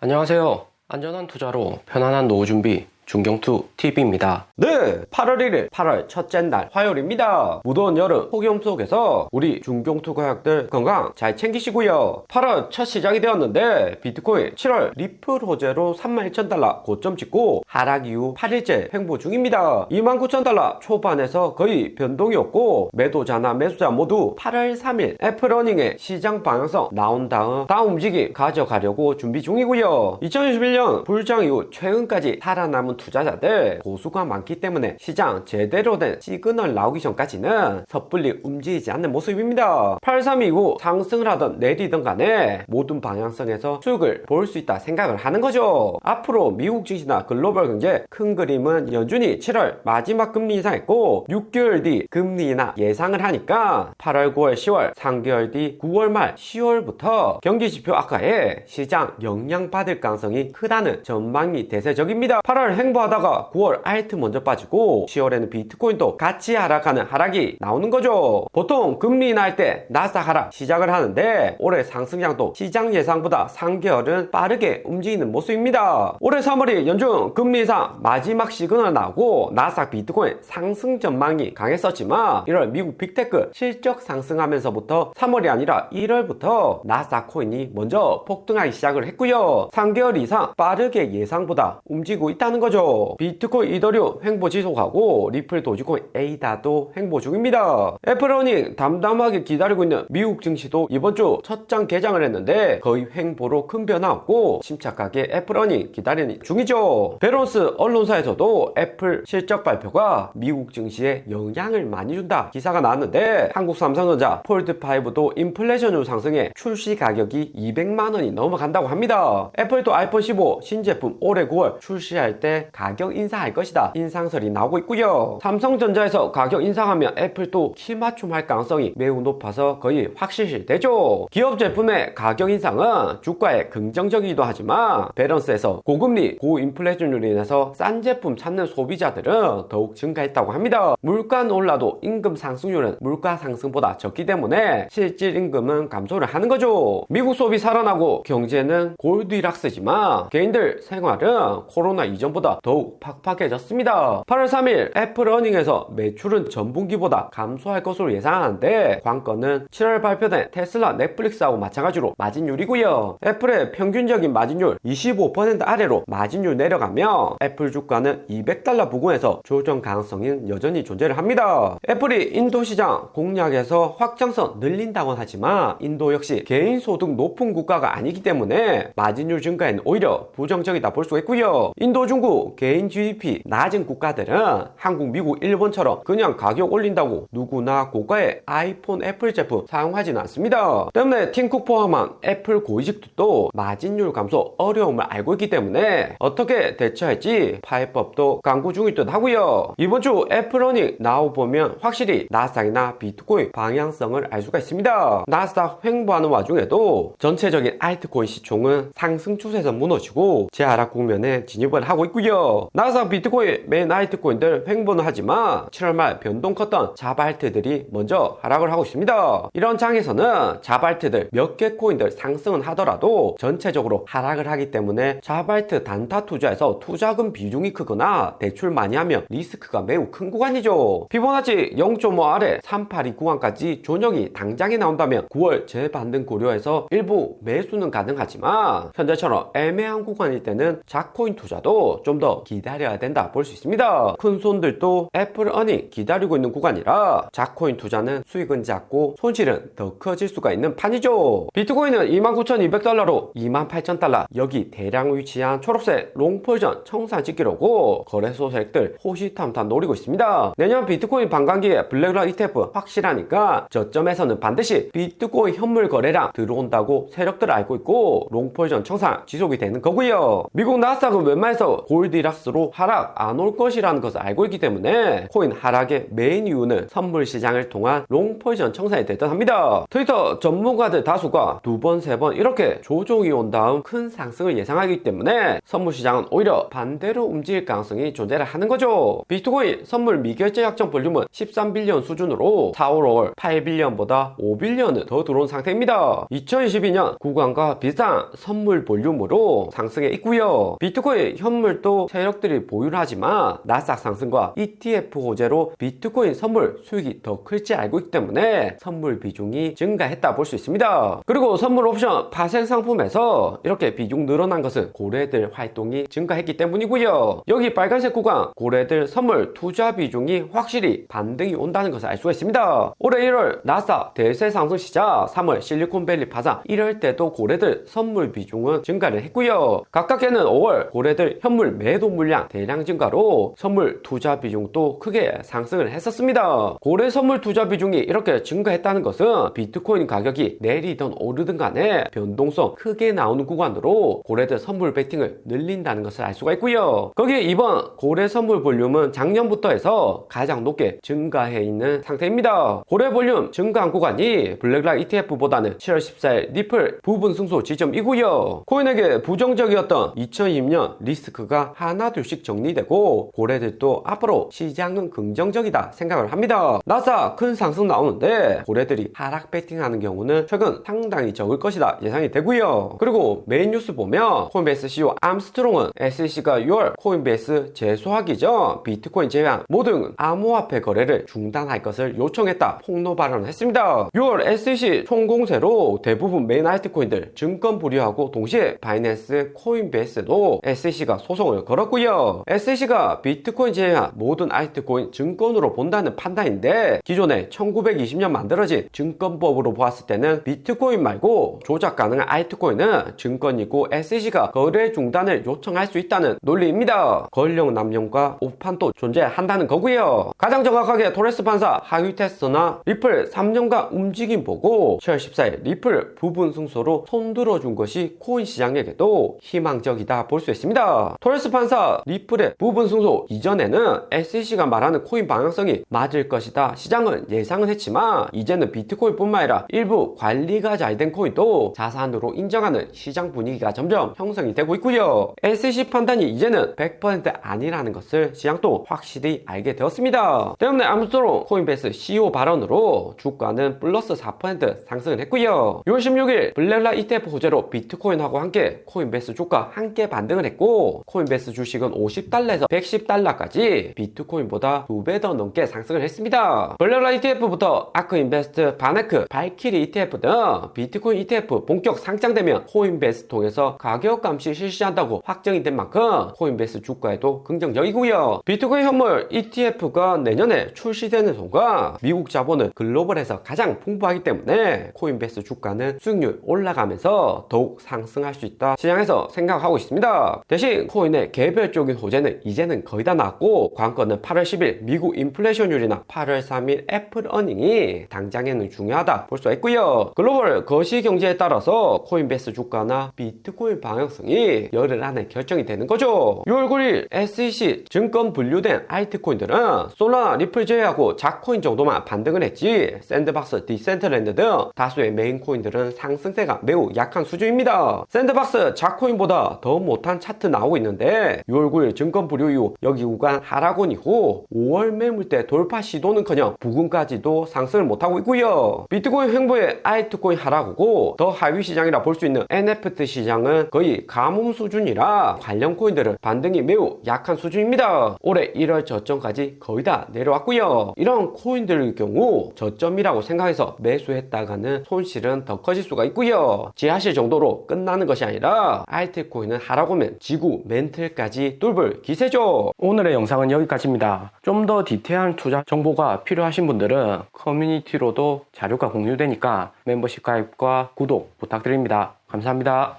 안녕하세요. 안전한 투자로 편안한 노후 준비 중경투 TV입니다. 네, 8월 1일 8월 첫째 날 화요일입니다. 무더운 여름 폭염 속에서 우리 중경투 가약들 건강 잘 챙기시고요. 8월 첫 시작이 되었는데 비트코인 7월 리플 호재로 31,000달러 고점 찍고 하락 이후 8일째 횡보 중입니다. 29,000달러 초반에서 거의 변동이 없고 매도자나 매수자 모두 8월 3일 애플어닝의 시장 방향성 나온 다음 움직임 가져가려고 준비 중이고요. 2021년 불장 이후 최근까지 살아남은 투자자들 고수가 많기 때문에 시장 제대로 된 시그널 나오기 전까지는 섣불리 움직이지 않는 모습입니다. 8.3 이후 상승을 하던 내리던 간에 모든 방향성에서 수익을 볼 수 있다 생각을 하는 거죠. 앞으로 미국 증시나 글로벌 경제 큰 그림은 여전히 7월 마지막 금리 인상했고 6개월 뒤 금리 인하 예상을 하니까 8월, 9월, 10월, 3개월 뒤 9월 말 10월부터 경기지표 악화에 시장 영향받을 가능성이 크다는 전망이 대세적입니다. 8월 횡보하다가 9월 알트 먼저 빠지고 10월에는 비트코인도 같이 하락하는 하락이 나오는 거죠. 보통 금리 인하할 때 나스닥 하락 시작을 하는데 올해 상승량도 시장 예상보다 3개월은 빠르게 움직이는 모습입니다. 올해 3월이 연중 금리 인상 마지막 시그널 나오고 나스닥 비트코인 상승 전망이 강했었지만 1월 미국 빅테크 실적 상승하면서부터 3월이 아니라 1월부터 나스닥 코인이 먼저 폭등하기 시작을 했고요. 3개월 이상 빠르게 예상보다 움직이고 있다는 거죠. 비트코인 이더리움 횡보 지속하고 리플 도지코인 에이다도 횡보 중입니다. 애플어닝 담담하게 기다리고 있는 미국 증시도 이번 주 첫 장 개장을 했는데 거의 횡보로 큰 변화 없고 침착하게 애플어닝 기다리는 중이죠. 베론스 언론사에서도 애플 실적 발표가 미국 증시에 영향을 많이 준다 기사가 나왔는데 한국 삼성전자 폴드5도 인플레이션으로 상승해 출시 가격이 200만원이 넘어간다고 합니다. 애플도 아이폰 15 신제품 올해 9월 출시할 때 가격 인상할 것이다 인상설이 나오고 있고요. 삼성전자에서 가격 인상하면 애플도 키맞춤할 가능성이 매우 높아서 거의 확실시되죠. 기업 제품의 가격 인상은 주가에 긍정적이기도 하지만 밸런스에서 고금리 고인플레이션으로 인해서 싼 제품 찾는 소비자들은 더욱 증가했다고 합니다. 물가는 올라도 임금 상승률은 물가 상승보다 적기 때문에 실질 임금은 감소를 하는 거죠. 미국 소비 살아나고 경제는 골디락스지만 개인들 생활은 코로나 이전보다 더욱 팍팍해졌습니다. 8월 3일 애플어닝에서 매출은 전분기보다 감소할 것으로 예상하는데 관건은 7월 발표된 테슬라 넷플릭스하고 마찬가지로 마진율이고요. 애플의 평균적인 마진율 25% 아래로 마진율 내려가며 애플 주가는 200달러 부근에서 조정 가능성은 여전히 존재를 합니다. 애플이 인도 시장 공략에서 확장성 늘린다곤 하지만 인도 역시 개인 소득 높은 국가가 아니기 때문에 마진율 증가에는 오히려 부정적이다 볼 수 있고요. 인도, 중국 개인 GDP 낮은 국가들은 한국, 미국, 일본처럼 그냥 가격 올린다고 누구나 고가의 아이폰, 애플 제품 사용하지는 않습니다. 때문에 팀쿡 포함한 애플 고위직도 마진율 감소 어려움을 알고 있기 때문에 어떻게 대처할지 파해법도 강구 중일 듯 하고요. 이번 주 애플어닝 나와보면 확실히 나스닥이나 비트코인 방향성을 알 수가 있습니다. 나스닥 횡보하는 와중에도 전체적인 알트코인 시총은 상승 추세에서 무너지고 재하락 국면에 진입을 하고 있고요. 나스닥 비트코인 맨 알트코인들 횡보는 하지만 7월 말 변동 컸던 자발트들이 먼저 하락을 하고 있습니다. 이런 장에서는 자발트들 몇 개 코인들 상승은 하더라도 전체적으로 하락을 하기 때문에 자발트 단타 투자에서 투자금 비중이 크거나 대출 많이 하면 리스크가 매우 큰 구간이죠. 피보나치 0.5 아래 382 구간까지 조정이 당장에 나온다면 9월 재반등 고려해서 일부 매수는 가능하지만 현재처럼 애매한 구간일 때는 자코인 투자도 좀 더 기다려야 된다 볼 수 있습니다. 큰 손들도 애플어닝 기다리고 있는 구간이라 자코인 투자는 수익은 작고 손실은 더 커질 수가 있는 판이죠. 비트코인은 29,200달러로 28,000달러 여기 대량 위치한 초록색 롱포지션 청산 찍기로고 거래소 세력들 호시탐탐 노리고 있습니다. 내년 비트코인 반감기에 블랙락 ETF 확실하니까 저점에서는 반드시 비트코인 현물 거래량 들어온다고 세력들 알고 있고 롱포지션 청산 지속이 되는 거고요. 미국 나스닥은 웬만해서 골디락스로 하락 안 올 것이라는 것을 알고 있기 때문에 코인 하락의 메인 이유는 선물 시장을 통한 롱 포지션 청산이 대단합니다. 트위터 전문가들 다수가 두 번, 세 번 이렇게 조종이 온 다음 큰 상승을 예상하기 때문에 선물 시장은 오히려 반대로 움직일 가능성이 존재를 하는 거죠. 비트코인 선물 미결제 약정 볼륨은 13빌리언 수준으로 4월, 5월 8빌리언보다 5빌리언은 더 들어온 상태입니다. 2022년 구간과 비슷한 선물 볼륨으로 상승해 있고요. 비트코인 현물도 세력들이 보유를 하지만 나스닥 상승과 ETF 호재로 비트코인 선물 수익이 더 클지 알고 있기 때문에 선물 비중이 증가했다 볼 수 있습니다. 그리고 선물 옵션 파생 상품에서 이렇게 비중 늘어난 것은 고래들 활동이 증가했기 때문이고요. 여기 빨간색 구간 고래들 선물 투자 비중이 확실히 반등이 온다는 것을 알 수가 있습니다. 올해 1월 나스닥 대세 상승 시작, 3월 실리콘밸리 파산, 이럴 때도 고래들 선물 비중은 증가를 했고요. 각각에는 5월 고래들 현물 매도 물량 대량 증가로 선물 투자 비중도 크게 상승을 했었습니다. 고래 선물 투자 비중이 이렇게 증가했다는 것은 비트코인 가격이 내리든 오르든 간에 변동성 크게 나오는 구간으로 고래들 선물 베팅을 늘린다는 것을 알 수가 있고요. 거기에 이번 고래 선물 볼륨은 작년부터 해서 가장 높게 증가해 있는 상태입니다. 고래 볼륨 증가한 구간이 블랙락 ETF보다는 7월 14일 리플 부분 승소 지점이고요. 코인에게 부정적이었던 2020년 리스크가 하나둘씩 정리되고 고래들도 앞으로 시장은 긍정적이다 생각을 합니다. 나스닥 큰 상승 나오는데 고래들이 하락 베팅하는 경우는 최근 상당히 적을 것이다 예상이 되고요. 그리고 메인 뉴스 보면 코인베이스 CEO 암스트롱은 SEC가 6월 코인베이스 재소하기 전 비트코인 제외한 모든 암호화폐 거래를 중단할 것을 요청했다 폭로 발언을 했습니다. 6월 SEC 총공세로 대부분 메인 알트코인들 증권 보류하고 동시에 바이낸스, 코인베이스도 SEC가 소송을 걸었고요. SEC가 비트코인 제외한 모든 알트코인 증권으로 본다는 판단인데 기존에 1920년 만들어진 증권법으로 보았을 때는 비트코인 말고 조작 가능한 알트코인은 증권이고 SEC가 거래 중단을 요청할 수 있다는 논리입니다. 권력 남용과 오판도 존재한다는 거고요. 가장 정확하게 토레스 판사 하위 테스트나 리플 3년간 움직임 보고 7월 14일 리플 부분 승소로 손들어준 것이 코인 시장에게도 희망적이다 볼 수 있습니다. 토레스 판사 리플의 부분 승소 이전에는 SEC가 말하는 코인 방향성이 맞을 것이다 시장은 예상은 했지만 이제는 비트코인뿐만 아니라 일부 관리가 잘 된 코인도 자산으로 인정하는 시장 분위기가 점점 형성이 되고 있고요. SEC 판단이 이제는 100% 아니라는 것을 시장도 확실히 알게 되었습니다. 때문에 암스트롱 코인베이스 CEO 발언으로 주가는 플러스 4% 상승을 했고요. 6월 16일 블랙락 ETF 호재로 비트코인하고 함께 코인베이스 주가 함께 반등을 했고 코인베이스 주식은 50달러에서 110달러까지 비트코인보다 2배 더 넘게 상승을 했습니다. 블랙락 ETF부터 아크인베스트, 바네크, 발키리 ETF 등 비트코인 ETF 본격 상장되면 코인베이스 통해서 가격 감시 실시한다고 확정이 된 만큼 코인베이스 주가에도 긍정적이고요. 비트코인 현물 ETF가 내년에 출시되는 순간 미국 자본은 글로벌에서 가장 풍부하기 때문에 코인베이스 주가는 수익률 올라가면서 더욱 상승할 수 있다 시장에서 생각하고 있습니다. 대신 코인의 개별적인 호재는 이제는 거의 다 나왔고 관건은 8월 10일 미국 인플레이션율이나 8월 3일 애플 어닝이 당장에는 중요하다 볼 수가 있고요. 글로벌 거시 경제에 따라서 코인베이스 주가나 비트코인 방향성이 열흘 안에 결정이 되는 거죠. 6월 9일 SEC 증권 분류된 알트코인들은 솔라나, 리플 제외하고 작코인 정도만 반등을 했지 샌드박스, 디센트랜드 등 다수의 메인 코인들은 상승세가 매우 약한 수준입니다. 샌드박스 작코인보다 더 못한 차트 나오고 있는데 6월 9일 증권 분류 이후 여기 구간 하락원 이후 5월 매물대 돌파 시도는커녕 부근까지도 상승을 못하고 있고요. 비트코인 횡보의 알트코인 하락이고 더 하위 시장이라 볼 수 있는 NFT 시장은 거의 가뭄 수준이라 관련 코인들은 반등이 매우 약한 수준입니다. 올해 1월 저점까지 거의 다 내려왔고요. 이런 코인들의 경우 저점이라고 생각해서 매수했다가는 손실은 더 커질 수가 있고요. 지하실 정도로 끝나는 것이 아니라 알트코인은 하락오면 지구 멘틀까지 뚫을 기세죠. 오늘의 영상은 여기까지입니다. 좀 더 디테일한 투자 정보가 필요하신 분들은 커뮤니티로도 자료가 공유되니까 멤버십 가입과 구독 부탁드립니다. 감사합니다.